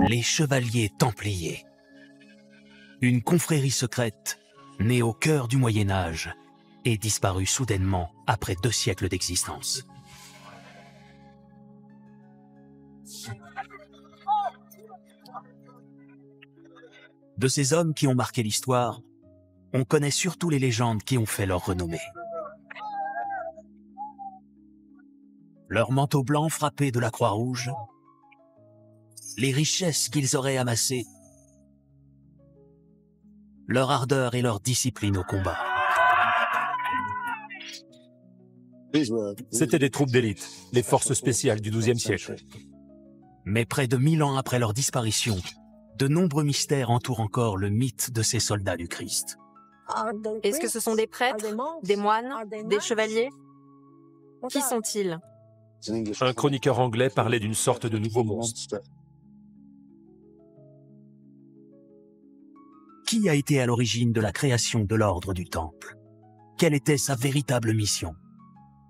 Les Chevaliers Templiers. Une confrérie secrète née au cœur du Moyen-Âge et disparue soudainement après 2 siècles d'existence. De ces hommes qui ont marqué l'histoire, on connaît surtout les légendes qui ont fait leur renommée. Leur manteau blanc frappé de la Croix-Rouge, les richesses qu'ils auraient amassées, leur ardeur et leur discipline au combat. C'étaient des troupes d'élite, les forces spéciales du XIIe siècle. Mais près de 1000 ans après leur disparition, de nombreux mystères entourent encore le mythe de ces soldats du Christ. Est-ce que ce sont des prêtres, des moines, des chevaliers? Qui sont-ils? Un chroniqueur anglais parlait d'une sorte de nouveau monstre. Qui a été à l'origine de la création de l'ordre du Temple? Quelle était sa véritable mission?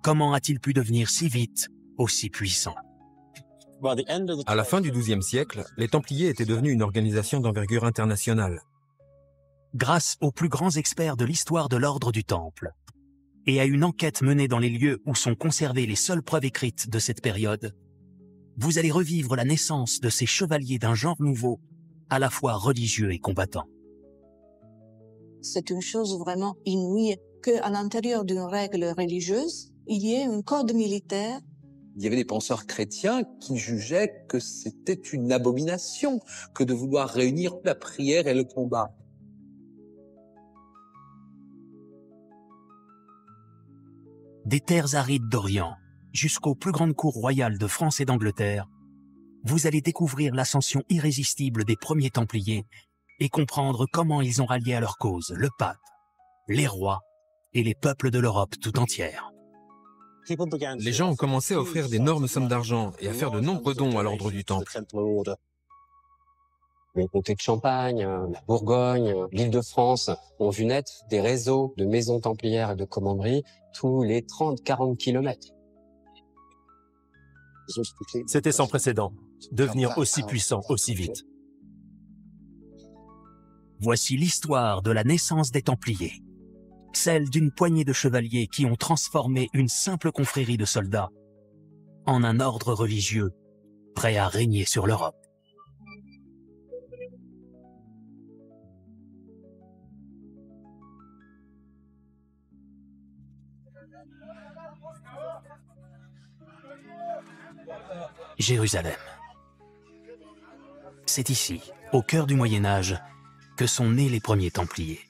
Comment a-t-il pu devenir si vite aussi puissant? À la fin du XIIe siècle, les Templiers étaient devenus une organisation d'envergure internationale. Grâce aux plus grands experts de l'histoire de l'ordre du Temple et à une enquête menée dans les lieux où sont conservées les seules preuves écrites de cette période, vous allez revivre la naissance de ces chevaliers d'un genre nouveau, à la fois religieux et combattant. C'est une chose vraiment inouïe qu'à l'intérieur d'une règle religieuse, il y ait un code militaire. Il y avait des penseurs chrétiens qui jugeaient que c'était une abomination que de vouloir réunir la prière et le combat. Des terres arides d'Orient jusqu'aux plus grandes cours royales de France et d'Angleterre, vous allez découvrir l'ascension irrésistible des premiers Templiers et comprendre comment ils ont rallié à leur cause le pape, les rois et les peuples de l'Europe tout entière. Les gens ont commencé à offrir d'énormes sommes d'argent et à faire de nombreux dons à l'ordre du Temple. Le comté de Champagne, la Bourgogne, l'Île-de-France ont vu naître des réseaux de maisons templières et de commanderies tous les 30-40 kilomètres. C'était sans précédent, devenir aussi puissant aussi vite. Voici l'histoire de la naissance des Templiers, celle d'une poignée de chevaliers qui ont transformé une simple confrérie de soldats en un ordre religieux prêt à régner sur l'Europe. Jérusalem. C'est ici, au cœur du Moyen-Âge, que sont nés les premiers Templiers.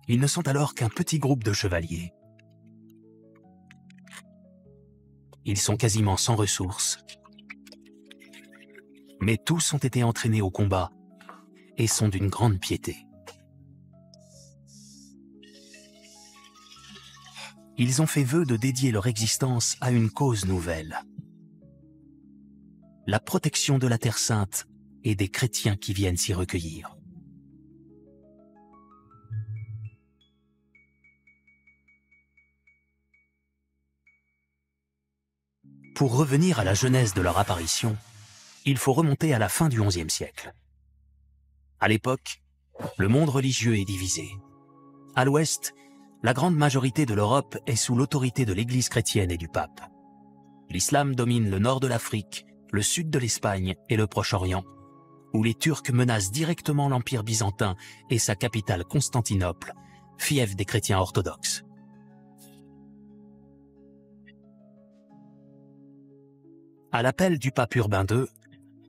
Ils ne sont alors qu'un petit groupe de chevaliers. Ils sont quasiment sans ressources. Mais tous ont été entraînés au combat et sont d'une grande piété. Ils ont fait vœu de dédier leur existence à une cause nouvelle. La protection de la Terre Sainte et des chrétiens qui viennent s'y recueillir. Pour revenir à la genèse de leur apparition, il faut remonter à la fin du XIe siècle. À l'époque, le monde religieux est divisé. À l'ouest, la grande majorité de l'Europe est sous l'autorité de l'Église chrétienne et du pape. L'islam domine le nord de l'Afrique, le sud de l'Espagne et le Proche-Orient, où les Turcs menacent directement l'Empire byzantin et sa capitale Constantinople, fief des chrétiens orthodoxes. À l'appel du pape Urbain II,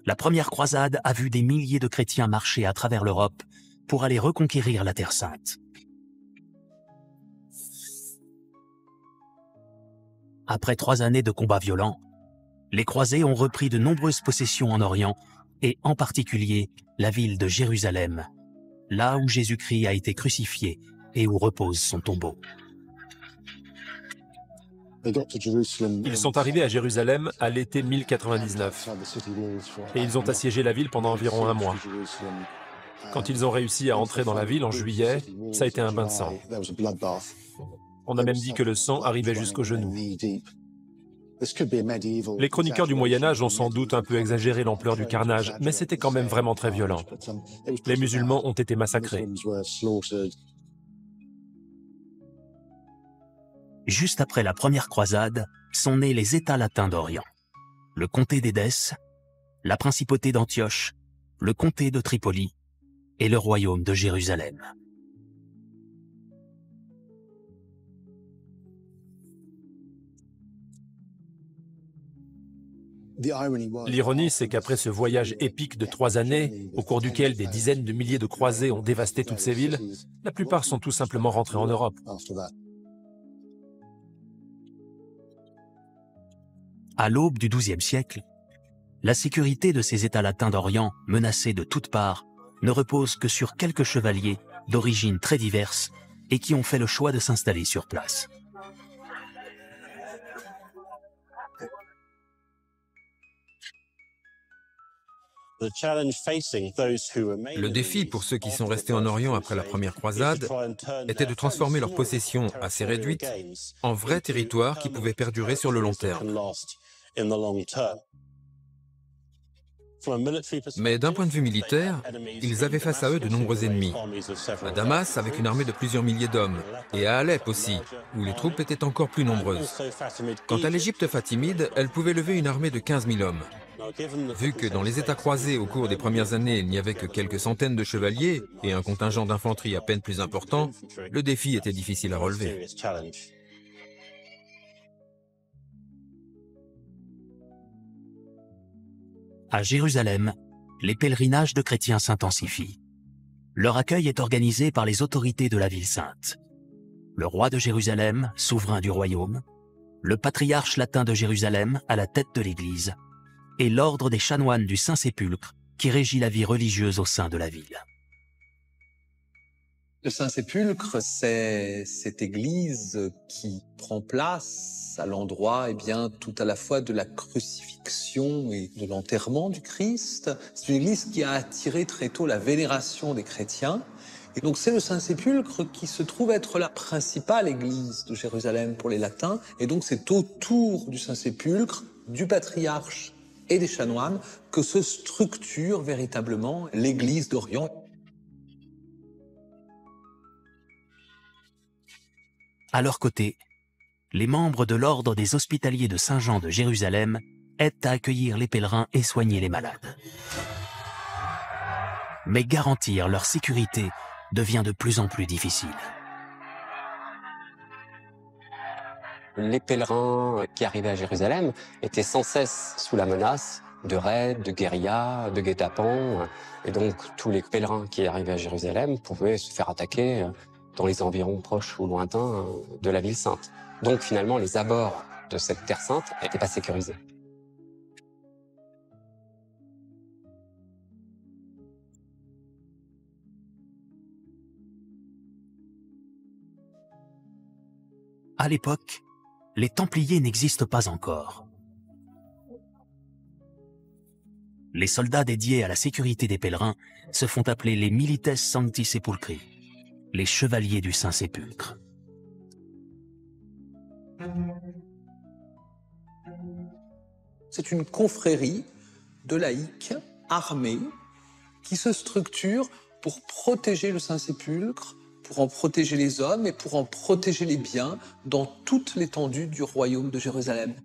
la première croisade a vu des milliers de chrétiens marcher à travers l'Europe pour aller reconquérir la Terre Sainte. Après 3 années de combats violents, les croisés ont repris de nombreuses possessions en Orient et en particulier la ville de Jérusalem, là où Jésus-Christ a été crucifié et où repose son tombeau. Ils sont arrivés à Jérusalem à l'été 1099 et ils ont assiégé la ville pendant environ 1 mois. Quand ils ont réussi à entrer dans la ville en juillet, ça a été un bain de sang. On a même dit que le sang arrivait jusqu'aux genoux. Les chroniqueurs du Moyen-Âge ont sans doute un peu exagéré l'ampleur du carnage, mais c'était quand même vraiment très violent. Les musulmans ont été massacrés. Juste après la première croisade, sont nés les États latins d'Orient. Le comté d'Édesse, la principauté d'Antioche, le comté de Tripoli et le royaume de Jérusalem. L'ironie, c'est qu'après ce voyage épique de 3 années, au cours duquel des dizaines de milliers de croisés ont dévasté toutes ces villes, la plupart sont tout simplement rentrés en Europe. À l'aube du XIIe siècle, la sécurité de ces États latins d'Orient, menacés de toutes parts, ne repose que sur quelques chevaliers d'origines très diverses et qui ont fait le choix de s'installer sur place. Le défi pour ceux qui sont restés en Orient après la première croisade était de transformer leurs possessions assez réduites en vrais territoires qui pouvaient perdurer sur le long terme. Mais d'un point de vue militaire, ils avaient face à eux de nombreux ennemis. À Damas, avec une armée de plusieurs milliers d'hommes, et à Alep aussi, où les troupes étaient encore plus nombreuses. Quant à l'Égypte fatimide, elle pouvait lever une armée de 15 000 hommes. Vu que dans les États croisés, au cours des premières années, il n'y avait que quelques centaines de chevaliers et un contingent d'infanterie à peine plus important, le défi était difficile à relever. À Jérusalem, les pèlerinages de chrétiens s'intensifient. Leur accueil est organisé par les autorités de la ville sainte. Le roi de Jérusalem, souverain du royaume, le patriarche latin de Jérusalem à la tête de l'Église, et l'ordre des chanoines du Saint-Sépulcre qui régit la vie religieuse au sein de la ville. Le Saint-Sépulcre, c'est cette église qui prend place à l'endroit, tout à la fois de la crucifixion et de l'enterrement du Christ. C'est une église qui a attiré très tôt la vénération des chrétiens. Et donc c'est le Saint-Sépulcre qui se trouve être la principale église de Jérusalem pour les latins. Et donc c'est autour du Saint-Sépulcre, du patriarche et des chanoines que se structure véritablement l'église d'Orient. À leur côté, les membres de l'ordre des Hospitaliers de Saint-Jean de Jérusalem aident à accueillir les pèlerins et soigner les malades. Mais garantir leur sécurité devient de plus en plus difficile. Les pèlerins qui arrivaient à Jérusalem étaient sans cesse sous la menace de raids, de guérillas, de guet-apens. Et donc tous les pèlerins qui arrivaient à Jérusalem pouvaient se faire attaquer dans les environs proches ou lointains de la ville sainte. Donc finalement, les abords de cette terre sainte n'étaient pas sécurisés. À l'époque, les Templiers n'existent pas encore. Les soldats dédiés à la sécurité des pèlerins se font appeler les Milites Sancti Sepulchri, les chevaliers du Saint-Sépulcre. C'est une confrérie de laïcs armés qui se structure pour protéger le Saint-Sépulcre, pour en protéger les hommes et pour en protéger les biens dans toute l'étendue du royaume de Jérusalem.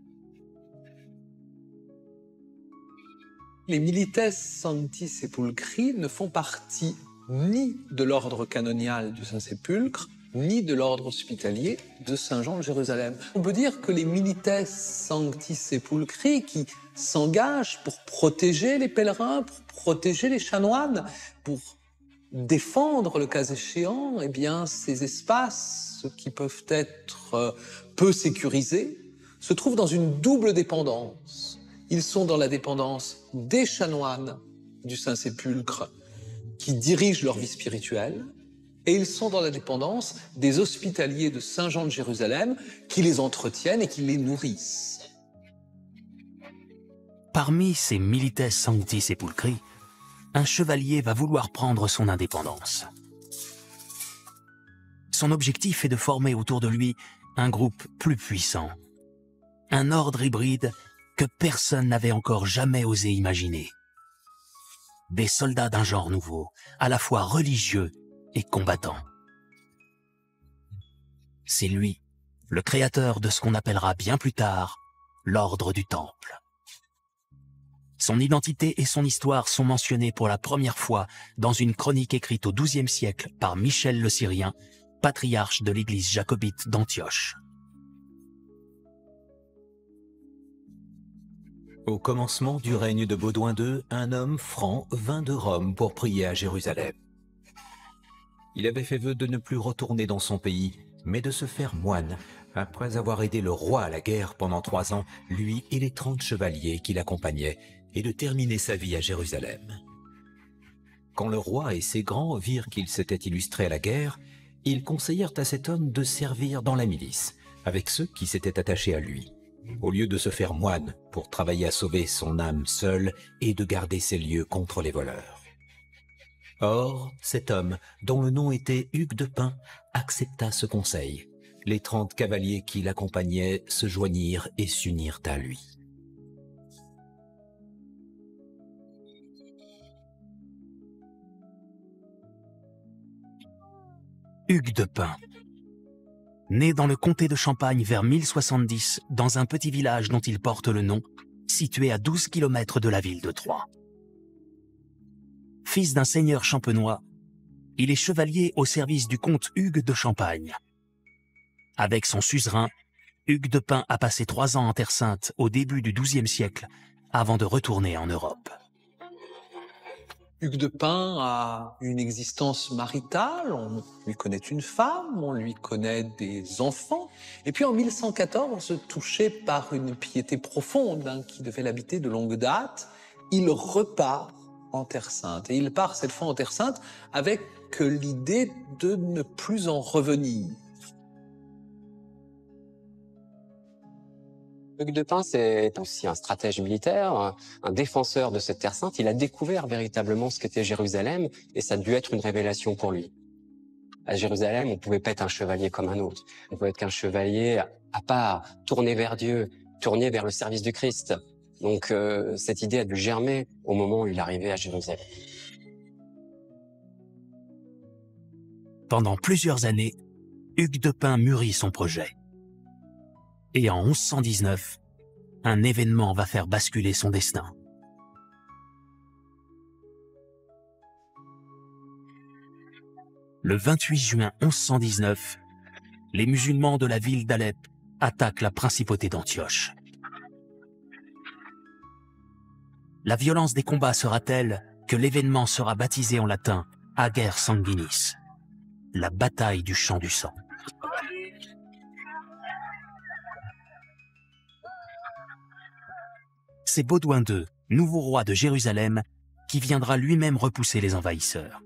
Les Milites Sancti Sepulchri ne font partie ni de l'ordre canonial du Saint-Sépulcre, ni de l'ordre hospitalier de Saint-Jean de Jérusalem. On peut dire que les Milites Sancti Sepulchri qui s'engagent pour protéger les pèlerins, pour protéger les chanoines, pour défendre, le cas échéant, ces espaces qui peuvent être peu sécurisés, se trouvent dans une double dépendance. Ils sont dans la dépendance des chanoines du Saint-Sépulcre qui dirigent leur vie spirituelle, et ils sont dans la dépendance des hospitaliers de Saint-Jean de Jérusalem qui les entretiennent et qui les nourrissent. Parmi ces Milites Sancti Sepulchri, un chevalier va vouloir prendre son indépendance. Son objectif est de former autour de lui un groupe plus puissant, Un ordre hybride que personne n'avait encore jamais osé imaginer. Des soldats d'un genre nouveau, à la fois religieux et combattants. C'est lui, le créateur de ce qu'on appellera bien plus tard l'Ordre du Temple. Son identité et son histoire sont mentionnées pour la première fois dans une chronique écrite au XIIe siècle par Michel le Syrien, patriarche de l'église jacobite d'Antioche. Au commencement du règne de Baudouin II, un homme franc vint de Rome pour prier à Jérusalem. Il avait fait vœu de ne plus retourner dans son pays, mais de se faire moine, après avoir aidé le roi à la guerre pendant 3 ans, lui et les 30 chevaliers qui l'accompagnaient, et de terminer sa vie à Jérusalem. Quand le roi et ses grands virent qu'il s'était illustré à la guerre, ils conseillèrent à cet homme de servir dans la milice, avec ceux qui s'étaient attachés à lui, au lieu de se faire moine pour travailler à sauver son âme seul et de garder ses lieux contre les voleurs. Or, cet homme, dont le nom était Hugues de Pint, accepta ce conseil. Les 30 cavaliers qui l'accompagnaient se joignirent et s'unirent à lui. Hugues de Pint. Né dans le comté de Champagne vers 1070, dans un petit village dont il porte le nom, situé à 12 km de la ville de Troyes. Fils d'un seigneur champenois, il est chevalier au service du comte Hugues de Champagne. Avec son suzerain, Hugues de Pint a passé 3 ans en Terre Sainte au début du XIIe siècle, avant de retourner en Europe. Hugues de Pint a une existence maritale, on lui connaît une femme, on lui connaît des enfants, et puis en 1114, touché par une piété profonde qui devait l'habiter de longue date, il repart en Terre Sainte. Et il part cette fois en Terre Sainte avec l'idée de ne plus en revenir. Hugues de Pint, c'est aussi un stratège militaire, un défenseur de cette Terre Sainte. Il a découvert véritablement ce qu'était Jérusalem et ça a dû être une révélation pour lui. À Jérusalem, on ne pouvait pas être un chevalier comme un autre. On pouvait être qu'un chevalier à part, tourné vers Dieu, tourné vers le service du Christ. Donc cette idée a dû germer au moment où il arrivait à Jérusalem. Pendant plusieurs années, Hugues de Pint mûrit son projet. Et en 1119, un événement va faire basculer son destin. Le 28 juin 1119, les musulmans de la ville d'Alep attaquent la principauté d'Antioche. La violence des combats sera telle que l'événement sera baptisé en latin Ager Sanguinis, la bataille du champ du sang. C'est Baudouin II, nouveau roi de Jérusalem, qui viendra lui-même repousser les envahisseurs.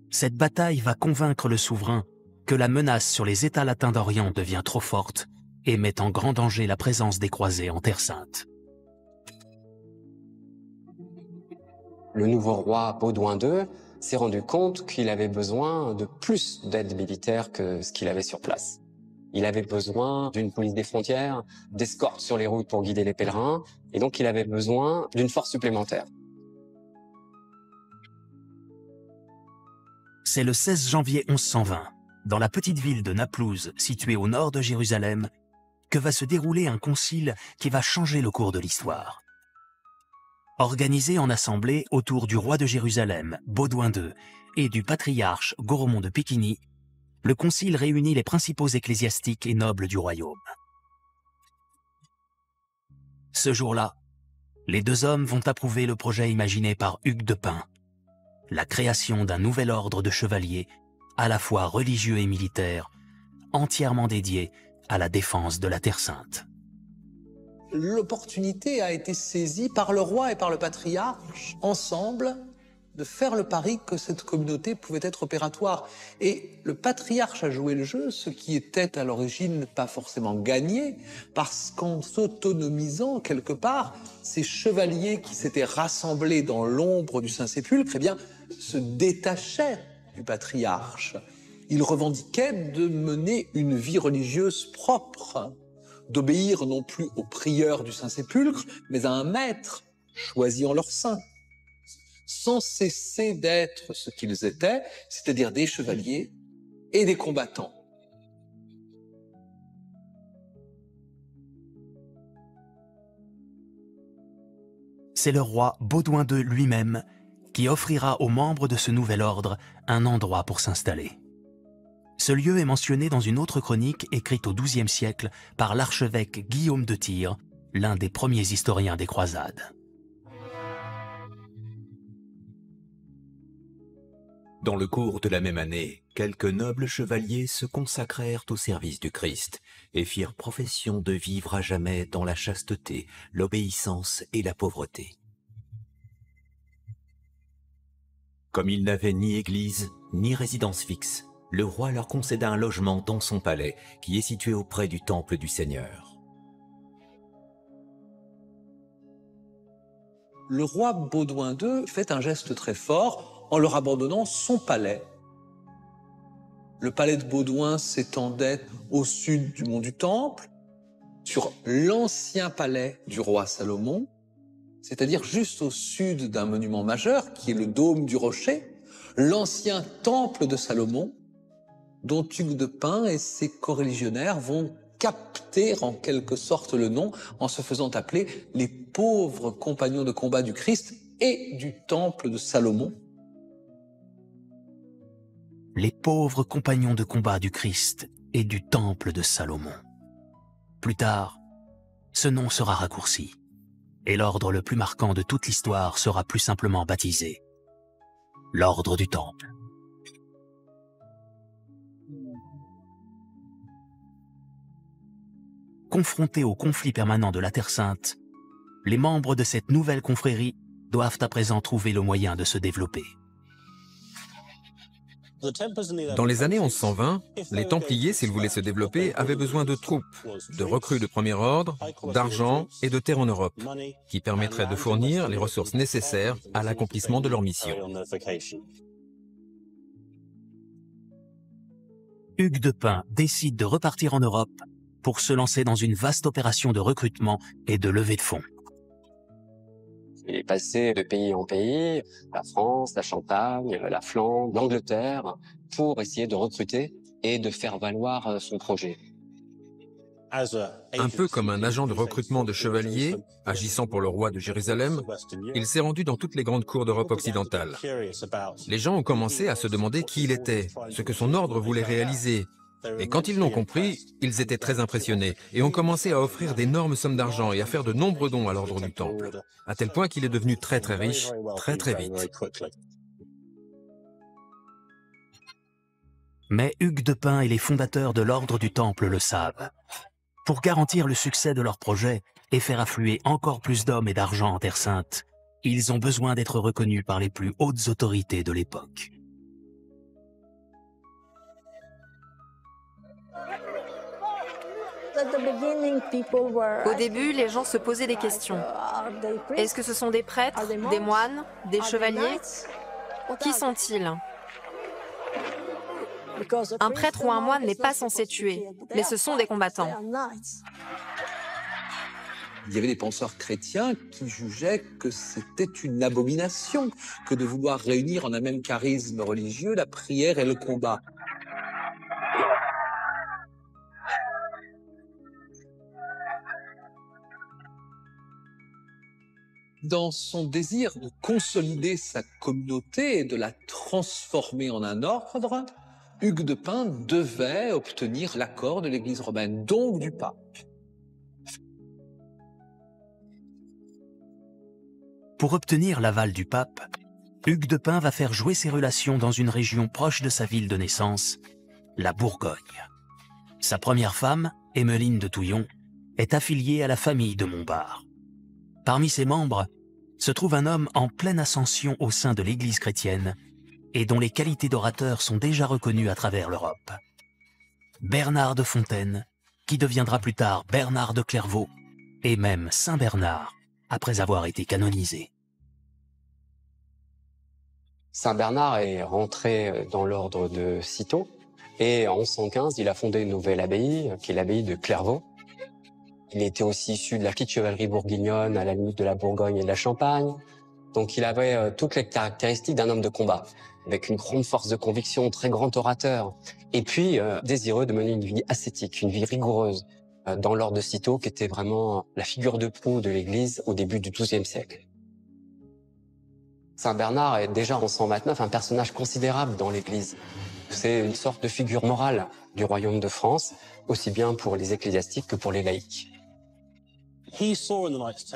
Cette bataille va convaincre le souverain que la menace sur les États latins d'Orient devient trop forte et met en grand danger la présence des croisés en Terre Sainte. Le nouveau roi Baudouin II s'est rendu compte qu'il avait besoin de plus d'aide militaire que ce qu'il avait sur place. Il avait besoin d'une police des frontières, d'escortes sur les routes pour guider les pèlerins, et donc il avait besoin d'une force supplémentaire. C'est le 16 janvier 1120, dans la petite ville de Naplouse, située au nord de Jérusalem, que va se dérouler un concile qui va changer le cours de l'histoire. Organisé en assemblée autour du roi de Jérusalem, Baudouin II, et du patriarche Goromon de Piquigny, le concile réunit les principaux ecclésiastiques et nobles du royaume. Ce jour-là, les 2 hommes vont approuver le projet imaginé par Hugues de Pint, la création d'un nouvel ordre de chevaliers, à la fois religieux et militaire, entièrement dédié à la défense de la Terre Sainte. L'opportunité a été saisie par le roi et par le patriarche, ensemble, de faire le pari que cette communauté pouvait être opératoire. Et le patriarche a joué le jeu, ce qui était à l'origine pas forcément gagné, parce qu'en s'autonomisant quelque part, ces chevaliers qui s'étaient rassemblés dans l'ombre du Saint-Sépulcre, eh bien, se détachaient du patriarche. Ils revendiquaient de mener une vie religieuse propre, d'obéir non plus aux prieurs du Saint-Sépulcre, mais à un maître choisi en leur sein, sans cesser d'être ce qu'ils étaient, c'est-à-dire des chevaliers et des combattants. C'est le roi Baudouin II lui-même qui offrira aux membres de ce nouvel ordre un endroit pour s'installer. Ce lieu est mentionné dans une autre chronique écrite au XIIe siècle par l'archevêque Guillaume de Tyr, l'un des premiers historiens des croisades. Dans le cours de la même année, quelques nobles chevaliers se consacrèrent au service du Christ et firent profession de vivre à jamais dans la chasteté, l'obéissance et la pauvreté. Comme ils n'avaient ni église, ni résidence fixe, le roi leur concéda un logement dans son palais, qui est situé auprès du temple du Seigneur. Le roi Baudouin II fait un geste très fort en leur abandonnant son palais. Le palais de Baudouin s'étendait au sud du mont du Temple, sur l'ancien palais du roi Salomon, c'est-à-dire juste au sud d'un monument majeur, qui est le dôme du Rocher, l'ancien temple de Salomon, dont Hugues de Pint et ses coreligionnaires vont capter en quelque sorte le nom en se faisant appeler les pauvres compagnons de combat du Christ et du temple de Salomon. Les pauvres compagnons de combat du Christ et du temple de Salomon. Plus tard, ce nom sera raccourci, et l'ordre le plus marquant de toute l'histoire sera plus simplement baptisé l'ordre du Temple. Confrontés au conflit permanent de la Terre Sainte, les membres de cette nouvelle confrérie doivent à présent trouver le moyen de se développer. Dans les années 1120, les Templiers, s'ils voulaient se développer, avaient besoin de troupes, de recrues de premier ordre, d'argent et de terres en Europe, qui permettraient de fournir les ressources nécessaires à l'accomplissement de leur mission. Hugues de Pint décide de repartir en Europe pour se lancer dans une vaste opération de recrutement et de levée de fonds. Il est passé de pays en pays, la France, la Champagne, la Flandre, l'Angleterre, pour essayer de recruter et de faire valoir son projet. Un peu comme un agent de recrutement de chevaliers, agissant pour le roi de Jérusalem, il s'est rendu dans toutes les grandes cours d'Europe occidentale. Les gens ont commencé à se demander qui il était, ce que son ordre voulait réaliser. Et quand ils l'ont compris, ils étaient très impressionnés et ont commencé à offrir d'énormes sommes d'argent et à faire de nombreux dons à l'ordre du Temple, à tel point qu'il est devenu très très riche, très très vite. Mais Hugues de Pint et les fondateurs de l'ordre du Temple le savent. Pour garantir le succès de leur projet et faire affluer encore plus d'hommes et d'argent en Terre Sainte, ils ont besoin d'être reconnus par les plus hautes autorités de l'époque. Au début, les gens se posaient des questions. Est-ce que ce sont des prêtres, des moines, des chevaliers? Qui sont-ils? Un prêtre ou un moine n'est pas censé tuer, mais ce sont des combattants. Il y avait des penseurs chrétiens qui jugeaient que c'était une abomination que de vouloir réunir en un même charisme religieux la prière et le combat. Dans son désir de consolider sa communauté et de la transformer en un ordre, Hugues de Pint devait obtenir l'accord de l'Église romaine, donc du pape. Pour obtenir l'aval du pape, Hugues de Pint va faire jouer ses relations dans une région proche de sa ville de naissance, la Bourgogne. Sa première femme, Emmeline de Touillon, est affiliée à la famille de Montbard. Parmi ses membres se trouve un homme en pleine ascension au sein de l'Église chrétienne et dont les qualités d'orateur sont déjà reconnues à travers l'Europe. Bernard de Fontaine, qui deviendra plus tard Bernard de Clairvaux, et même Saint Bernard, après avoir été canonisé. Saint Bernard est rentré dans l'ordre de Cîteaux et en 1115, il a fondé une nouvelle abbaye, qui est l'abbaye de Clairvaux. Il était aussi issu de la petite chevalerie bourguignonne, à la limite de la Bourgogne et de la Champagne. Donc il avait toutes les caractéristiques d'un homme de combat, avec une grande force de conviction, très grand orateur, et puis désireux de mener une vie ascétique, une vie rigoureuse, dans l'ordre de Cîteaux, qui était vraiment la figure de proue de l'Église au début du XIIe siècle. Saint Bernard est déjà en 129 un personnage considérable dans l'Église. C'est une sorte de figure morale du royaume de France, aussi bien pour les ecclésiastiques que pour les laïcs.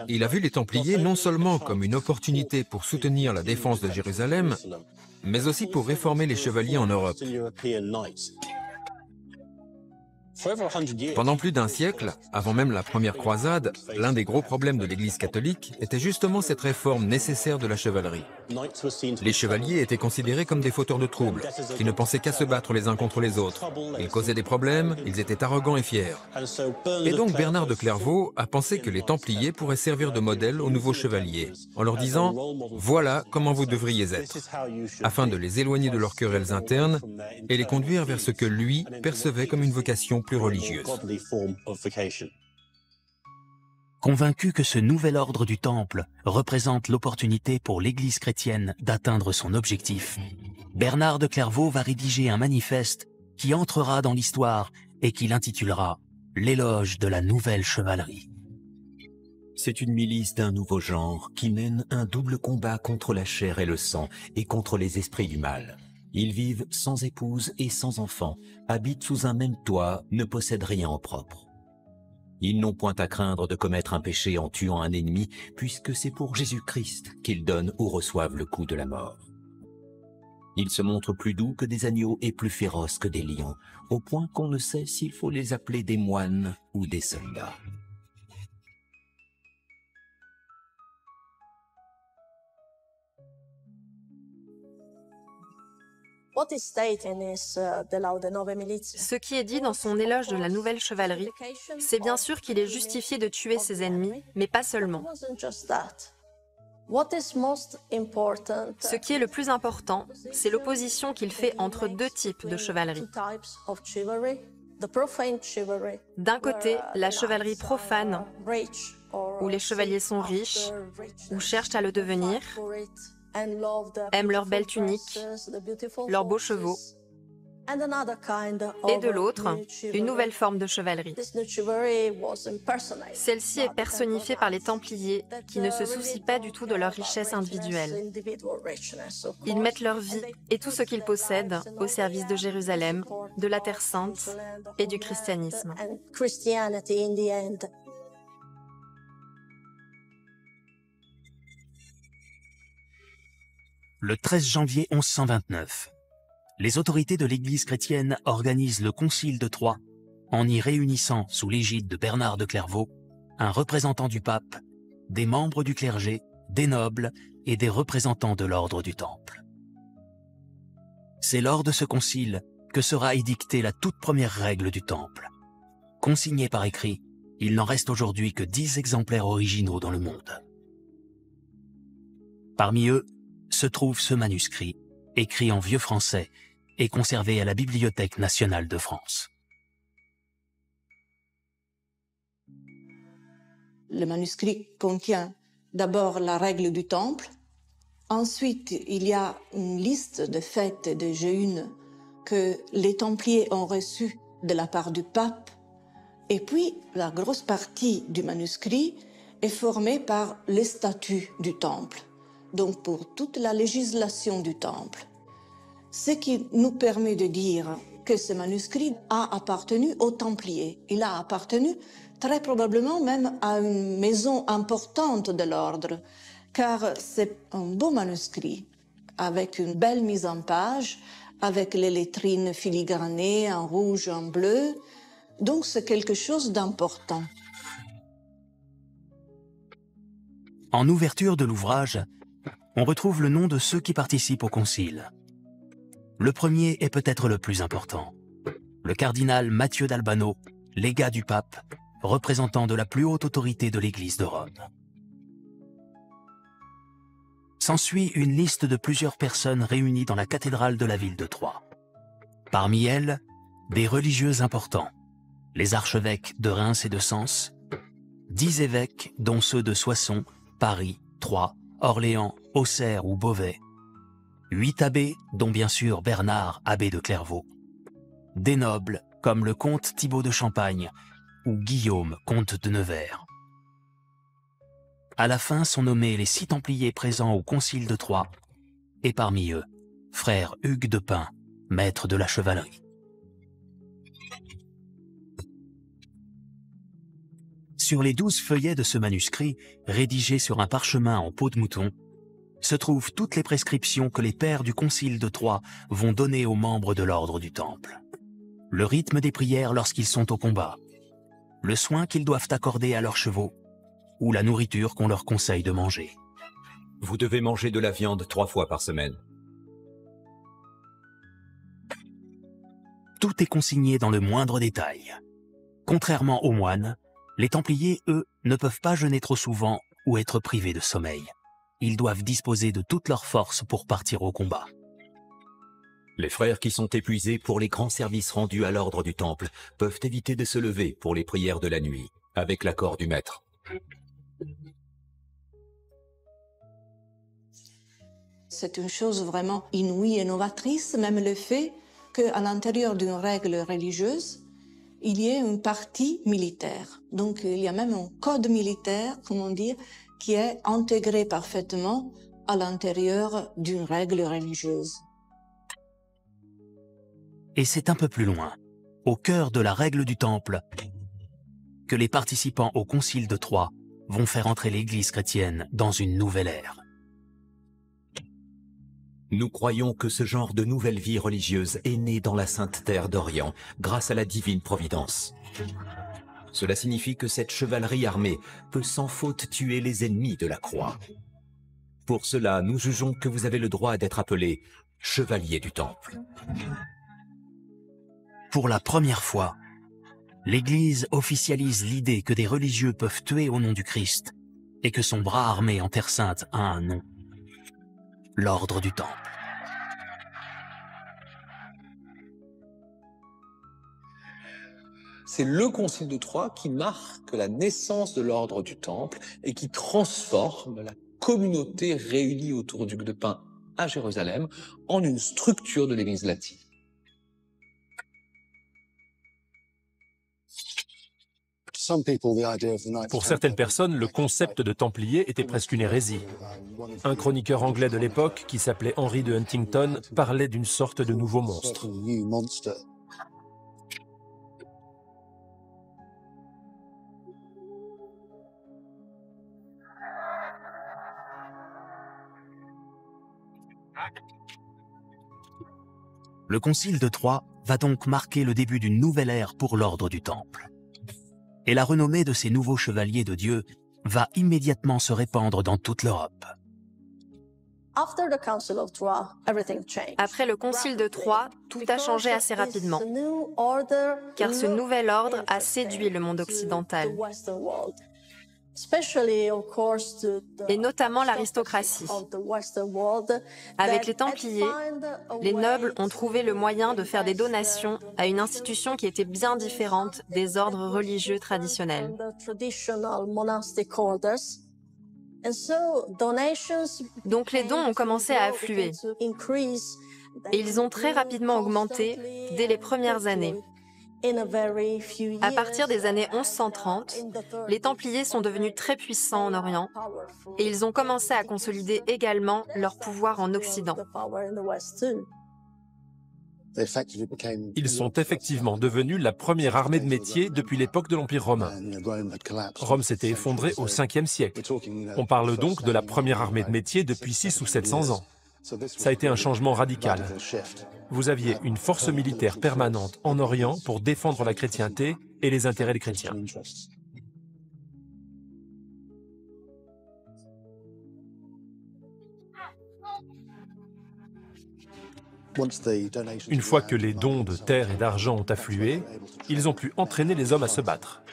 Il a vu les Templiers non seulement comme une opportunité pour soutenir la défense de Jérusalem, mais aussi pour réformer les chevaliers en Europe. Pendant plus d'un siècle, avant même la première croisade, l'un des gros problèmes de l'Église catholique était justement cette réforme nécessaire de la chevalerie. Les chevaliers étaient considérés comme des fauteurs de troubles, qui ne pensaient qu'à se battre les uns contre les autres. Ils causaient des problèmes, ils étaient arrogants et fiers. Et donc Bernard de Clairvaux a pensé que les Templiers pourraient servir de modèle aux nouveaux chevaliers, en leur disant « Voilà comment vous devriez être », afin de les éloigner de leurs querelles internes et les conduire vers ce que lui percevait comme une vocation plus religieuse. Convaincu que ce nouvel ordre du Temple représente l'opportunité pour l'Église chrétienne d'atteindre son objectif, Bernard de Clairvaux va rédiger un manifeste qui entrera dans l'histoire et qu'il intitulera « L'éloge de la nouvelle chevalerie ». C'est une milice d'un nouveau genre qui mène un double combat contre la chair et le sang et contre les esprits du mal. Ils vivent sans épouse et sans enfants, habitent sous un même toit, ne possèdent rien en propre. Ils n'ont point à craindre de commettre un péché en tuant un ennemi, puisque c'est pour Jésus-Christ qu'ils donnent ou reçoivent le coup de la mort. Ils se montrent plus doux que des agneaux et plus féroces que des lions, au point qu'on ne sait s'il faut les appeler des moines ou des soldats. Ce qui est dit dans son éloge de la nouvelle chevalerie, c'est bien sûr qu'il est justifié de tuer ses ennemis, mais pas seulement. Ce qui est le plus important, c'est l'opposition qu'il fait entre deux types de chevalerie. D'un côté, la chevalerie profane, où les chevaliers sont riches, ou cherchent à le devenir, aiment leurs belles tuniques, leurs beaux chevaux, et de l'autre, une nouvelle forme de chevalerie. Celle-ci est personnifiée par les Templiers qui ne se soucient pas du tout de leur richesse individuelle. Ils mettent leur vie et tout ce qu'ils possèdent au service de Jérusalem, de la Terre Sainte et du christianisme. Le 13 janvier 1129, les autorités de l'Église chrétienne organisent le Concile de Troyes en y réunissant, sous l'égide de Bernard de Clairvaux, un représentant du pape, des membres du clergé, des nobles et des représentants de l'ordre du Temple. C'est lors de ce concile que sera édictée la toute première règle du Temple. Consignée par écrit, il n'en reste aujourd'hui que 10 exemplaires originaux dans le monde. Parmi eux, se trouve ce manuscrit, écrit en vieux français et conservé à la Bibliothèque nationale de France. Le manuscrit contient d'abord la règle du Temple. Ensuite, il y a une liste de fêtes et de jeûnes que les Templiers ont reçues de la part du pape. Et puis, la grosse partie du manuscrit est formée par les statuts du Temple. Donc pour toute la législation du Temple. Ce qui nous permet de dire que ce manuscrit a appartenu aux Templiers. Il a appartenu très probablement même à une maison importante de l'ordre, car c'est un beau manuscrit, avec une belle mise en page, avec les lettrines filigranées en rouge, en bleu. Donc c'est quelque chose d'important. En ouverture de l'ouvrage, on retrouve le nom de ceux qui participent au concile. Le premier est peut-être le plus important. Le cardinal Mathieu d'Albano, légat du pape, représentant de la plus haute autorité de l'Église de Rome. S'ensuit une liste de plusieurs personnes réunies dans la cathédrale de la ville de Troyes. Parmi elles, des religieux importants, les archevêques de Reims et de Sens, 10 évêques, dont ceux de Soissons, Paris, Troyes, Orléans, Auxerre ou Beauvais. 8 abbés, dont bien sûr Bernard, abbé de Clairvaux. Des nobles, comme le comte Thibaut de Champagne ou Guillaume, comte de Nevers. À la fin sont nommés les 6 Templiers présents au Concile de Troyes, et parmi eux, frère Hugues de Pin, maître de la chevalerie. Sur les 12 feuillets de ce manuscrit, rédigé sur un parchemin en peau de mouton, se trouvent toutes les prescriptions que les pères du Concile de Troyes vont donner aux membres de l'ordre du Temple. Le rythme des prières lorsqu'ils sont au combat, le soin qu'ils doivent accorder à leurs chevaux, ou la nourriture qu'on leur conseille de manger. Vous devez manger de la viande 3 fois par semaine. Tout est consigné dans le moindre détail. Contrairement aux moines, les Templiers, eux, ne peuvent pas jeûner trop souvent ou être privés de sommeil. Ils doivent disposer de toute leur force pour partir au combat. Les frères qui sont épuisés pour les grands services rendus à l'ordre du Temple peuvent éviter de se lever pour les prières de la nuit, avec l'accord du maître. C'est une chose vraiment inouïe et novatrice, même le fait qu'à l'intérieur d'une règle religieuse, il y ait une partie militaire. Donc il y a même un code militaire, comment dire, qui est intégré parfaitement à l'intérieur d'une règle religieuse. Et c'est un peu plus loin, au cœur de la règle du Temple, que les participants au Concile de Troyes vont faire entrer l'Église chrétienne dans une nouvelle ère. Nous croyons que ce genre de nouvelle vie religieuse est né dans la Sainte Terre d'Orient grâce à la divine providence. Cela signifie que cette chevalerie armée peut sans faute tuer les ennemis de la croix. Pour cela, nous jugeons que vous avez le droit d'être appelé chevalier du Temple. Pour la première fois, l'Église officialise l'idée que des religieux peuvent tuer au nom du Christ et que son bras armé en Terre Sainte a un nom. L'ordre du Temple. C'est le Concile de Troyes qui marque la naissance de l'ordre du Temple et qui transforme la communauté réunie autour du Hugues de Pin à Jérusalem en une structure de l'Église latine. Pour certaines personnes, le concept de Templier était presque une hérésie. Un chroniqueur anglais de l'époque, qui s'appelait Henry de Huntington, parlait d'une sorte de nouveau monstre. Le Concile de Troyes va donc marquer le début d'une nouvelle ère pour l'ordre du Temple. Et la renommée de ces nouveaux chevaliers de Dieu va immédiatement se répandre dans toute l'Europe. Après le Concile de Troyes, tout a changé assez rapidement, car ce nouvel ordre a séduit le monde occidental, et notamment l'aristocratie. Avec les Templiers, les nobles ont trouvé le moyen de faire des donations à une institution qui était bien différente des ordres religieux traditionnels. Donc les dons ont commencé à affluer, et ils ont très rapidement augmenté dès les premières années. À partir des années 1130, les Templiers sont devenus très puissants en Orient et ils ont commencé à consolider également leur pouvoir en Occident. Ils sont effectivement devenus la première armée de métier depuis l'époque de l'Empire romain. Rome s'était effondrée au 5e siècle. On parle donc de la première armée de métier depuis 600 ou 700 ans. Ça a été un changement radical. Vous aviez une force militaire permanente en Orient pour défendre la chrétienté et les intérêts des chrétiens. Une fois que les dons de terre et d'argent ont afflué, ils ont pu entraîner les hommes à se battre.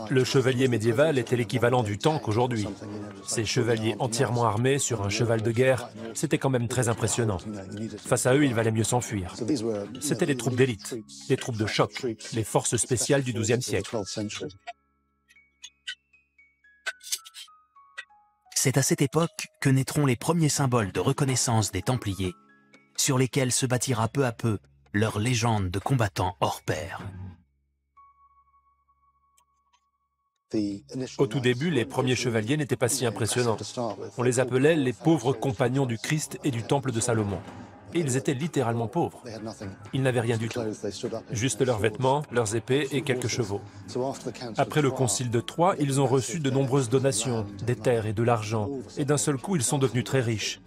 Le chevalier médiéval était l'équivalent du tank aujourd'hui. Ces chevaliers entièrement armés sur un cheval de guerre, c'était quand même très impressionnant. Face à eux, il valait mieux s'enfuir. C'étaient les troupes d'élite, les troupes de choc, les forces spéciales du XIIe siècle. C'est à cette époque que naîtront les premiers symboles de reconnaissance des Templiers, sur lesquels se bâtira peu à peu leur légende de combattants hors pair. Au tout début, les premiers chevaliers n'étaient pas si impressionnants. On les appelait les pauvres compagnons du Christ et du temple de Salomon. Et ils étaient littéralement pauvres. Ils n'avaient rien du tout. Juste leurs vêtements, leurs épées et quelques chevaux. Après le concile de Troie, ils ont reçu de nombreuses donations, des terres et de l'argent. Et d'un seul coup, ils sont devenus très riches.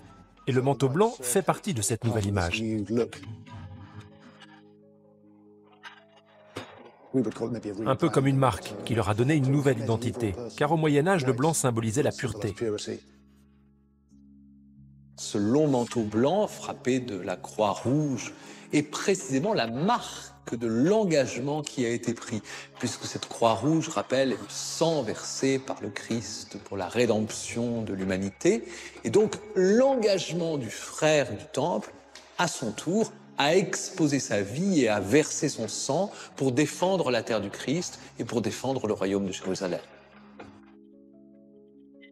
Et le manteau blanc fait partie de cette nouvelle image. Un peu comme une marque qui leur a donné une nouvelle identité. Car au Moyen-Âge, le blanc symbolisait la pureté. Ce long manteau blanc frappé de la croix rouge est précisément la marque de l'engagement qui a été pris, puisque cette croix rouge rappelle le sang versé par le Christ pour la rédemption de l'humanité. Et donc l'engagement du frère du Temple, à son tour, a exposé sa vie et a versé son sang pour défendre la terre du Christ et pour défendre le royaume de Jérusalem.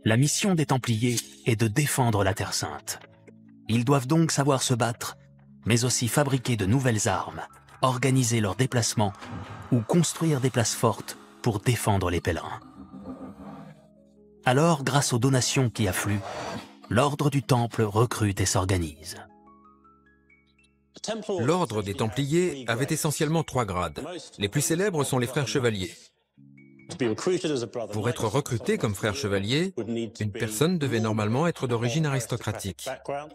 La mission des Templiers est de défendre la Terre Sainte. Ils doivent donc savoir se battre, mais aussi fabriquer de nouvelles armes, organiser leurs déplacements ou construire des places fortes pour défendre les pèlerins. Alors, grâce aux donations qui affluent, l'ordre du Temple recrute et s'organise. L'ordre des Templiers avait essentiellement 3 grades. Les plus célèbres sont les frères chevaliers. Pour être recruté comme frère chevalier, une personne devait normalement être d'origine aristocratique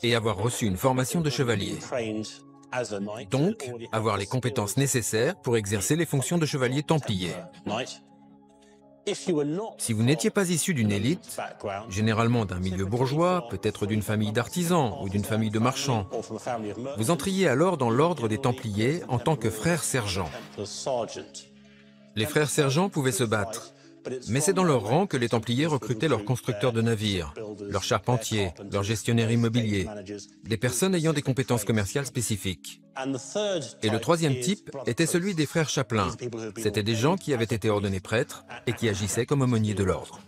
et avoir reçu une formation de chevalier. Donc, avoir les compétences nécessaires pour exercer les fonctions de chevalier templier. Si vous n'étiez pas issu d'une élite, généralement d'un milieu bourgeois, peut-être d'une famille d'artisans ou d'une famille de marchands, vous entriez alors dans l'ordre des Templiers en tant que frère sergent. Les frères sergents pouvaient se battre, mais c'est dans leur rang que les Templiers recrutaient leurs constructeurs de navires, leurs charpentiers, leurs gestionnaires immobiliers, des personnes ayant des compétences commerciales spécifiques. Et le 3e type était celui des frères chapelains. C'étaient des gens qui avaient été ordonnés prêtres et qui agissaient comme aumôniers de l'ordre.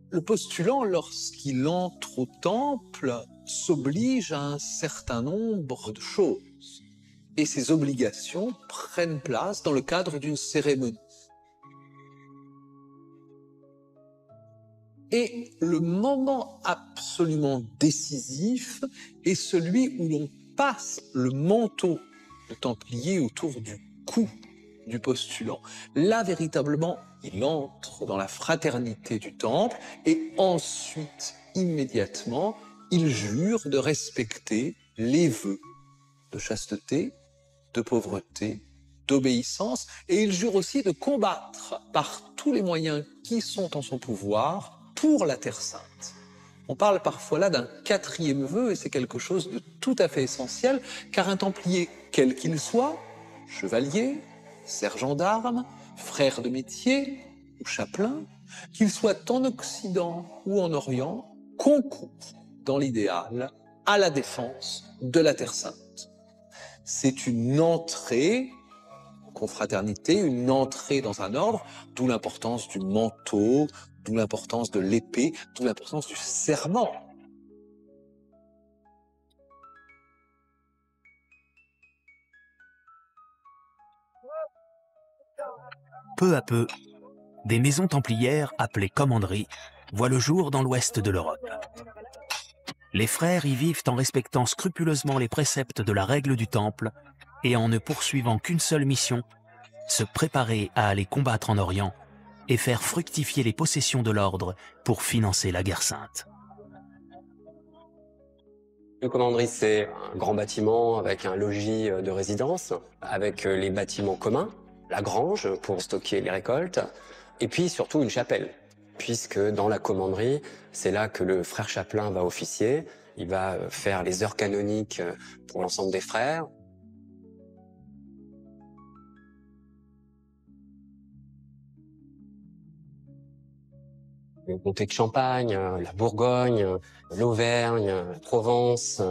Le postulant, lorsqu'il entre au temple, s'oblige à un certain nombre de choses. Et ces obligations prennent place dans le cadre d'une cérémonie. Et le moment absolument décisif est celui où l'on passe le manteau de templier autour du cou du postulant. Là, véritablement, il entre dans la fraternité du temple et ensuite, immédiatement, il jure de respecter les vœux de chasteté, de pauvreté, d'obéissance, et il jure aussi de combattre par tous les moyens qui sont en son pouvoir pour la Terre Sainte. On parle parfois là d'un 4e vœu, et c'est quelque chose de tout à fait essentiel, car un templier, quel qu'il soit, chevalier, sergent d'armes, frère de métier ou chapelain, qu'il soit en Occident ou en Orient, concourt dans l'idéal à la défense de la Terre Sainte. C'est une entrée en confraternité, une entrée dans un ordre, d'où l'importance du manteau, d'où l'importance de l'épée, d'où l'importance du serment. Peu à peu, des maisons templières appelées commanderies voient le jour dans l'ouest de l'Europe. Les frères y vivent en respectant scrupuleusement les préceptes de la règle du Temple et en ne poursuivant qu'une seule mission, se préparer à aller combattre en Orient et faire fructifier les possessions de l'ordre pour financer la guerre sainte. Une commanderie, c'est un grand bâtiment avec un logis de résidence, avec les bâtiments communs, la grange pour stocker les récoltes, et puis surtout une chapelle, puisque dans la commanderie, c'est là que le frère chapelain va officier, il va faire les heures canoniques pour l'ensemble des frères. Le comté de Champagne, la Bourgogne, l'Auvergne, la Provence,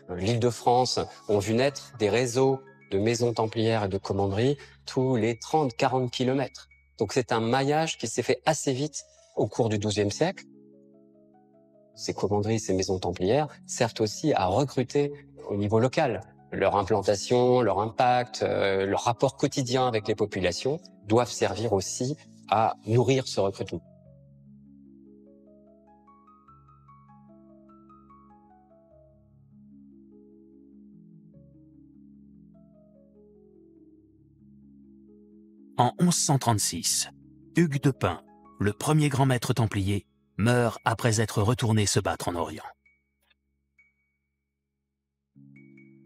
l'Île-de-France ont vu naître des réseaux de maisons templières et de commanderies tous les 30-40 km. Donc c'est un maillage qui s'est fait assez vite au cours du XIIe siècle. Ces commanderies, ces maisons templières servent aussi à recruter au niveau local. Leur implantation, leur impact, leur rapport quotidien avec les populations doivent servir aussi à nourrir ce recrutement. En 1136, Hugues de Pint, le premier grand maître templier, meurt après être retourné se battre en Orient.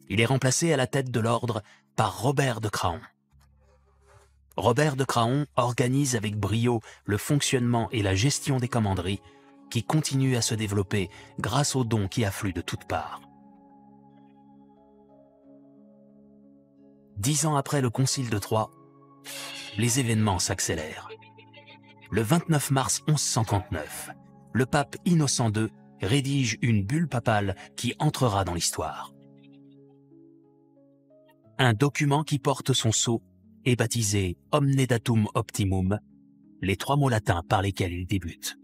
Il est remplacé à la tête de l'ordre par Robert de Craon. Robert de Craon organise avec brio le fonctionnement et la gestion des commanderies qui continuent à se développer grâce aux dons qui affluent de toutes parts. 10 ans après le Concile de Troyes, les événements s'accélèrent. Le 29 mars 1139, le pape Innocent II rédige une bulle papale qui entrera dans l'histoire. Un document qui porte son sceau est baptisé Omne Datum Optimum, les 3 mots latins par lesquels il débute.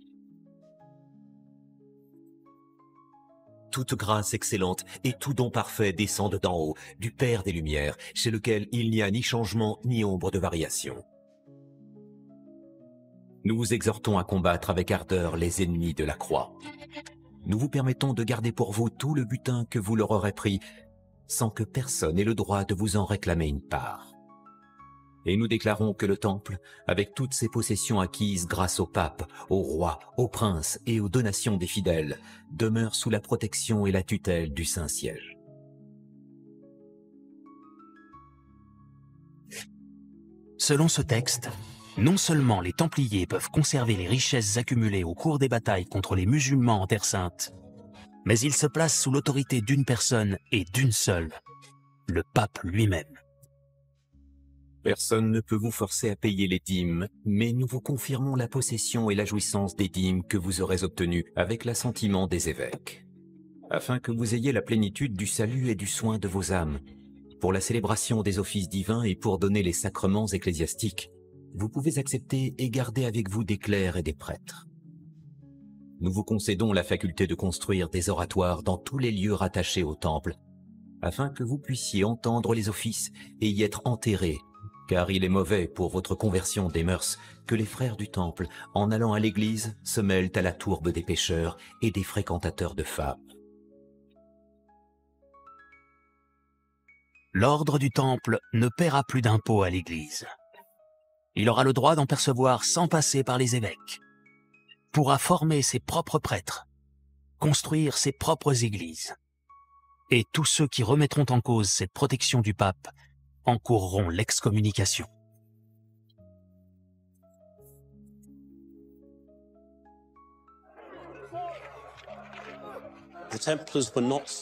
Toute grâce excellente et tout don parfait descendent d'en haut, du Père des Lumières, chez lequel il n'y a ni changement ni ombre de variation. Nous vous exhortons à combattre avec ardeur les ennemis de la croix. Nous vous permettons de garder pour vous tout le butin que vous leur aurez pris, sans que personne ait le droit de vous en réclamer une part. Et nous déclarons que le Temple, avec toutes ses possessions acquises grâce au pape, au roi, aux princes et aux donations des fidèles, demeure sous la protection et la tutelle du Saint-Siège. Selon ce texte, non seulement les Templiers peuvent conserver les richesses accumulées au cours des batailles contre les musulmans en Terre Sainte, mais ils se placent sous l'autorité d'une personne et d'une seule, le pape lui-même. Personne ne peut vous forcer à payer les dîmes, mais nous vous confirmons la possession et la jouissance des dîmes que vous aurez obtenues avec l'assentiment des évêques, afin que vous ayez la plénitude du salut et du soin de vos âmes. Pour la célébration des offices divins et pour donner les sacrements ecclésiastiques, vous pouvez accepter et garder avec vous des clercs et des prêtres. Nous vous concédons la faculté de construire des oratoires dans tous les lieux rattachés au temple, afin que vous puissiez entendre les offices et y être enterrés, car il est mauvais pour votre conversion des mœurs que les frères du temple, en allant à l'église, se mêlent à la tourbe des pécheurs et des fréquentateurs de femmes. L'ordre du Temple ne paiera plus d'impôts à l'Église. Il aura le droit d'en percevoir sans passer par les évêques, pourra former ses propres prêtres, construire ses propres églises. Et tous ceux qui remettront en cause cette protection du pape encourront l'excommunication.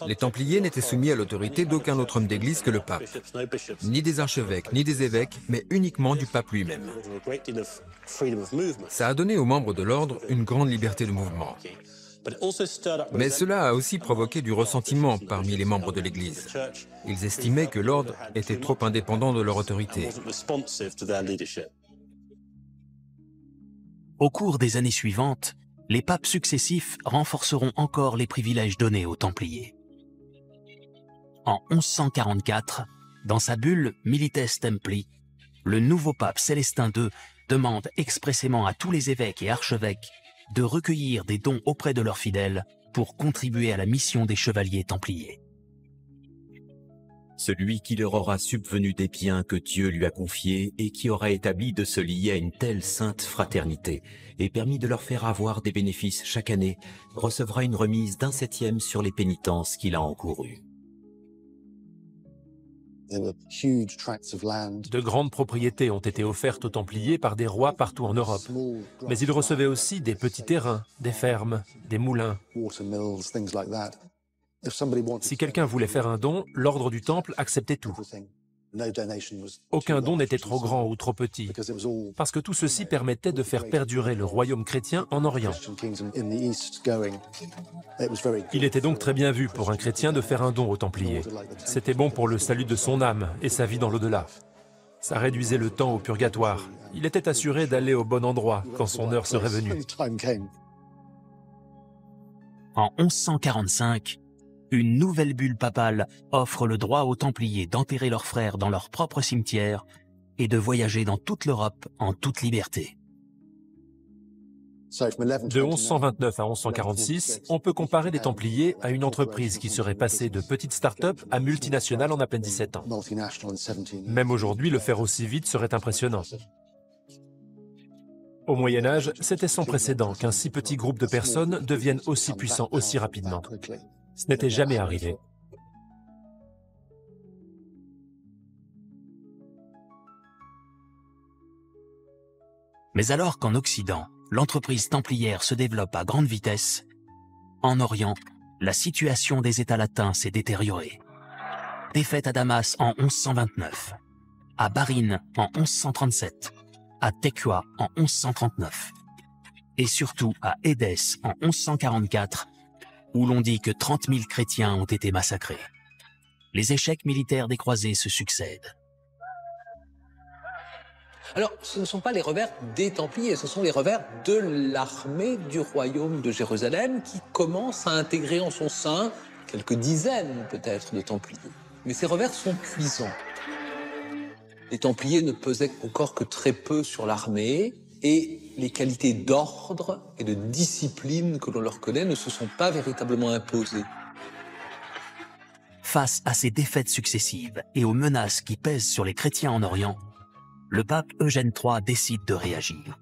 Les Templiers n'étaient soumis à l'autorité d'aucun autre homme d'église que le pape, ni des archevêques, ni des évêques, mais uniquement du pape lui-même. Ça a donné aux membres de l'ordre une grande liberté de mouvement. Mais cela a aussi provoqué du ressentiment parmi les membres de l'Église. Ils estimaient que l'ordre était trop indépendant de leur autorité. Au cours des années suivantes, les papes successifs renforceront encore les privilèges donnés aux Templiers. En 1144, dans sa bulle Milites Templi, le nouveau pape Célestin II demande expressément à tous les évêques et archevêques de recueillir des dons auprès de leurs fidèles pour contribuer à la mission des chevaliers templiers. Celui qui leur aura subvenu des biens que Dieu lui a confiés et qui aura établi de se lier à une telle sainte fraternité et permis de leur faire avoir des bénéfices chaque année, recevra une remise d'1/7 sur les pénitences qu'il a encourues. De grandes propriétés ont été offertes aux Templiers par des rois partout en Europe. Mais ils recevaient aussi des petits terrains, des fermes, des moulins. Si quelqu'un voulait faire un don, l'ordre du Temple acceptait tout. Aucun don n'était trop grand ou trop petit, parce que tout ceci permettait de faire perdurer le royaume chrétien en Orient. Il était donc très bien vu pour un chrétien de faire un don aux Templiers. C'était bon pour le salut de son âme et sa vie dans l'au-delà. Ça réduisait le temps au purgatoire. Il était assuré d'aller au bon endroit quand son heure serait venue. En 1145, une nouvelle bulle papale offre le droit aux Templiers d'enterrer leurs frères dans leur propre cimetière et de voyager dans toute l'Europe en toute liberté. De 1129 à 1146, on peut comparer les Templiers à une entreprise qui serait passée de petite start-up à multinationale en à peine 17 ans. Même aujourd'hui, le faire aussi vite serait impressionnant. Au Moyen-Âge, c'était sans précédent qu'un si petit groupe de personnes devienne aussi puissant aussi rapidement. Ce n'était jamais arrivé. Mais alors qu'en Occident, l'entreprise templière se développe à grande vitesse, en Orient, la situation des États latins s'est détériorée. Défaite à Damas en 1129, à Barine en 1137, à Tequoa en 1139, et surtout à Édesse en 1144, où l'on dit que 30 000 chrétiens ont été massacrés. Les échecs militaires des croisés se succèdent. Alors, ce ne sont pas les revers des Templiers, ce sont les revers de l'armée du royaume de Jérusalem qui commence à intégrer en son sein quelques dizaines peut-être de Templiers. Mais ces revers sont cuisants. Les Templiers ne pesaient encore que très peu sur l'armée et les qualités d'ordre et de discipline que l'on leur connaît ne se sont pas véritablement imposées. Face à ces défaites successives et aux menaces qui pèsent sur les chrétiens en Orient, le pape Eugène III décide de réagir.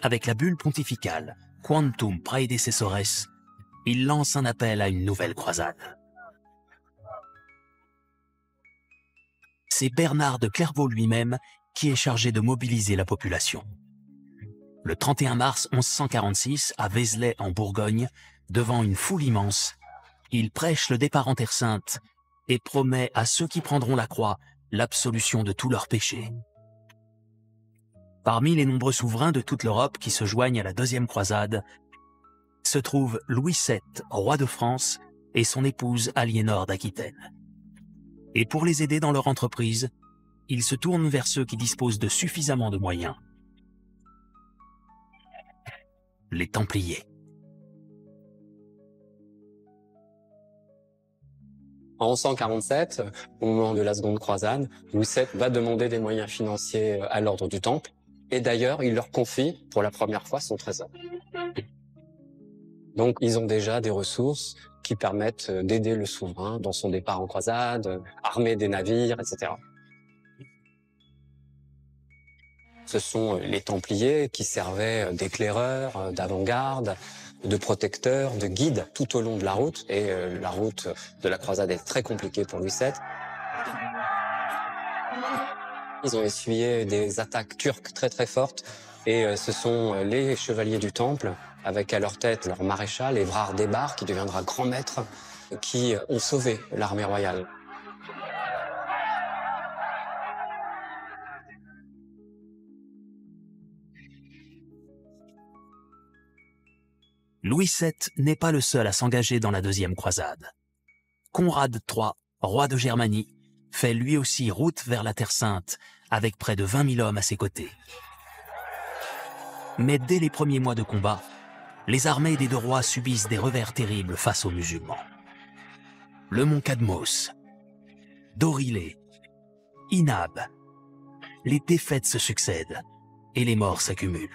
Avec la bulle pontificale Quantum Praedecessores, il lance un appel à une nouvelle croisade. C'est Bernard de Clairvaux lui-même qui est chargé de mobiliser la population. Le 31 mars 1146, à Vézelay en Bourgogne, devant une foule immense, il prêche le départ en Terre Sainte et promet à ceux qui prendront la croix l'absolution de tous leurs péchés. Parmi les nombreux souverains de toute l'Europe qui se joignent à la deuxième croisade, se trouvent Louis VII, roi de France, et son épouse Aliénor d'Aquitaine. Et pour les aider dans leur entreprise, il se tourne vers ceux qui disposent de suffisamment de moyens. Les Templiers. En 1147, au moment de la seconde croisade, Louis VII va demander des moyens financiers à l'ordre du Temple. Et d'ailleurs, il leur confie pour la première fois son trésor. Donc, ils ont déjà des ressources qui permettent d'aider le souverain dans son départ en croisade, armer des navires, etc. Ce sont les Templiers qui servaient d'éclaireurs, d'avant-garde, de protecteurs, de guides tout au long de la route. Et la route de la croisade est très compliquée pour Louis VII. Ils ont essuyé des attaques turques très très fortes. Et ce sont les chevaliers du Temple, avec à leur tête leur maréchal, Évrard des Barres, qui deviendra grand maître, qui ont sauvé l'armée royale. Louis VII n'est pas le seul à s'engager dans la deuxième croisade. Conrad III, roi de Germanie, fait lui aussi route vers la Terre Sainte, avec près de 20 000 hommes à ses côtés. Mais dès les premiers mois de combat, les armées des deux rois subissent des revers terribles face aux musulmans. Le mont Cadmos, Dorilé, Inab, les défaites se succèdent et les morts s'accumulent.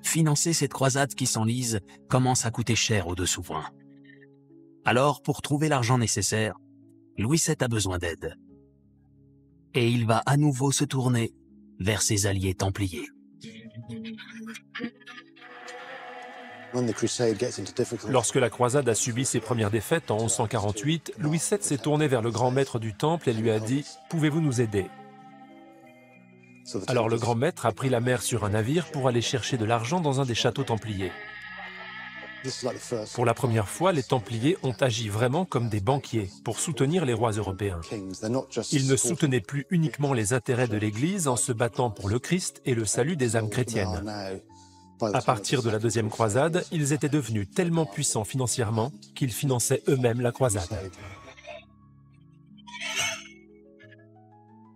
Financer cette croisade qui s'enlise commence à coûter cher aux deux souverains. Alors, pour trouver l'argent nécessaire, Louis VII a besoin d'aide. Et il va à nouveau se tourner vers ses alliés templiers. Lorsque la croisade a subi ses premières défaites en 1148, Louis VII s'est tourné vers le grand maître du Temple et lui a dit « Pouvez-vous nous aider ?» Alors le grand maître a pris la mer sur un navire pour aller chercher de l'argent dans un des châteaux templiers. Pour la première fois, les Templiers ont agi vraiment comme des banquiers pour soutenir les rois européens. Ils ne soutenaient plus uniquement les intérêts de l'Église en se battant pour le Christ et le salut des âmes chrétiennes. À partir de la deuxième croisade, ils étaient devenus tellement puissants financièrement qu'ils finançaient eux-mêmes la croisade.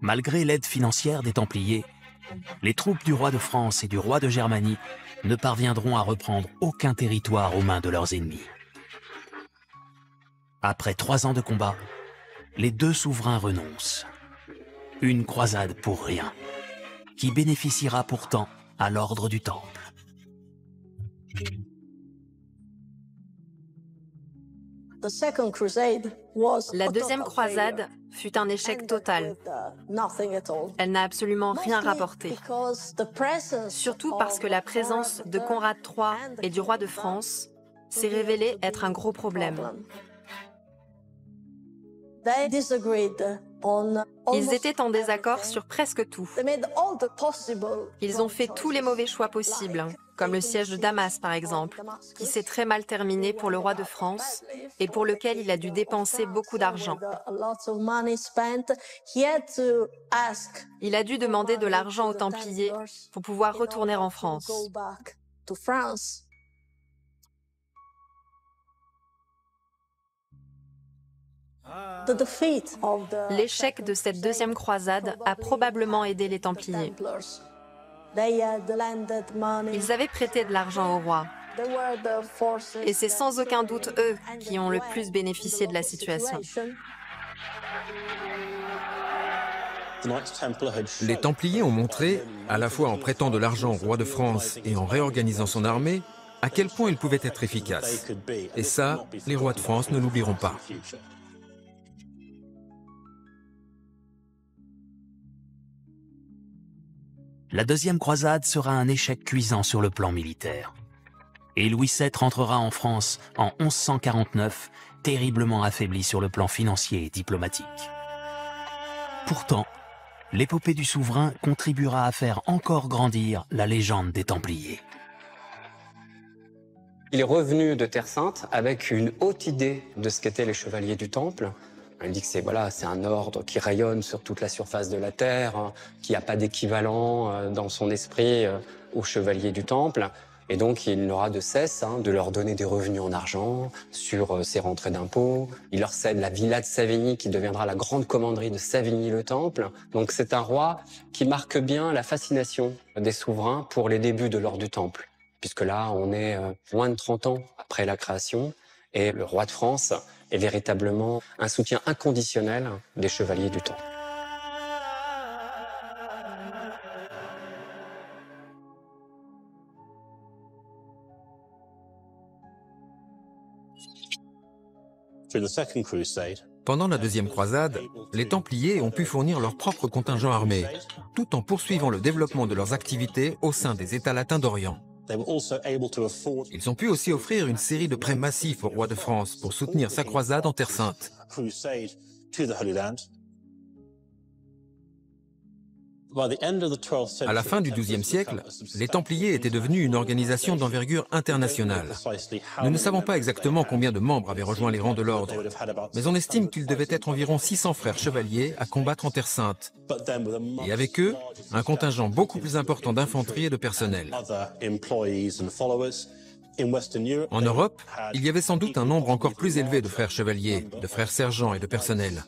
Malgré l'aide financière des Templiers, les troupes du roi de France et du roi de Germanie ne parviendront à reprendre aucun territoire aux mains de leurs ennemis. Après 3 ans de combat, les deux souverains renoncent. Une croisade pour rien, qui bénéficiera pourtant à l'ordre du Temple. La deuxième croisade fut un échec total. Elle n'a absolument rien rapporté. Surtout parce que la présence de Conrad III et du roi de France s'est révélée être un gros problème. Ils étaient en désaccord sur presque tout. Ils ont fait tous les mauvais choix possibles, comme le siège de Damas par exemple, qui s'est très mal terminé pour le roi de France et pour lequel il a dû dépenser beaucoup d'argent. Il a dû demander de l'argent aux Templiers pour pouvoir retourner en France. L'échec de cette deuxième croisade a probablement aidé les Templiers. Ils avaient prêté de l'argent au roi. Et c'est sans aucun doute eux qui ont le plus bénéficié de la situation. Les Templiers ont montré, à la fois en prêtant de l'argent au roi de France et en réorganisant son armée, à quel point ils pouvaient être efficaces. Et ça, les rois de France ne l'oublieront pas. La deuxième croisade sera un échec cuisant sur le plan militaire. Et Louis VII rentrera en France en 1149, terriblement affaibli sur le plan financier et diplomatique. Pourtant, l'épopée du souverain contribuera à faire encore grandir la légende des Templiers. Il est revenu de Terre Sainte avec une haute idée de ce qu'étaient les chevaliers du Temple. Il dit que c'est un ordre qui rayonne sur toute la surface de la Terre, qui n'a pas d'équivalent dans son esprit aux chevaliers du Temple. Et donc, il n'aura de cesse de leur donner des revenus en argent sur ses rentrées d'impôts. Il leur cède la villa de Savigny, qui deviendra la grande commanderie de Savigny-le-Temple. Donc, c'est un roi qui marque bien la fascination des souverains pour les débuts de l'ordre du Temple. Puisque là, on est moins de 30 ans après la création, et le roi de France est véritablement un soutien inconditionnel des chevaliers du Temple. Pendant la deuxième croisade, les Templiers ont pu fournir leur propre contingent armé, tout en poursuivant le développement de leurs activités au sein des États latins d'Orient. Ils ont pu aussi offrir une série de prêts massifs au roi de France pour soutenir sa croisade en Terre Sainte. À la fin du XIIe siècle, les Templiers étaient devenus une organisation d'envergure internationale. Nous ne savons pas exactement combien de membres avaient rejoint les rangs de l'ordre, mais on estime qu'il devait être environ 600 frères chevaliers à combattre en Terre Sainte. Et avec eux, un contingent beaucoup plus important d'infanterie et de personnel. En Europe, il y avait sans doute un nombre encore plus élevé de frères chevaliers, de frères sergents et de personnel.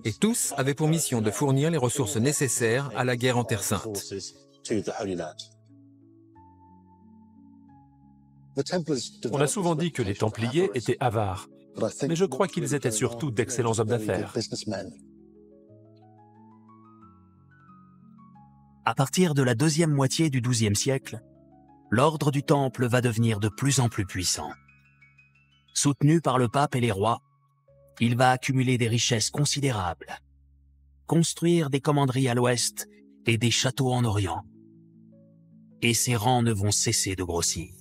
Et tous avaient pour mission de fournir les ressources nécessaires à la guerre en Terre Sainte. On a souvent dit que les Templiers étaient avares, mais je crois qu'ils étaient surtout d'excellents hommes d'affaires. À partir de la deuxième moitié du XIIe siècle, l'ordre du Temple va devenir de plus en plus puissant. Soutenu par le pape et les rois, il va accumuler des richesses considérables, construire des commanderies à l'ouest et des châteaux en Orient. Et ses rangs ne vont cesser de grossir.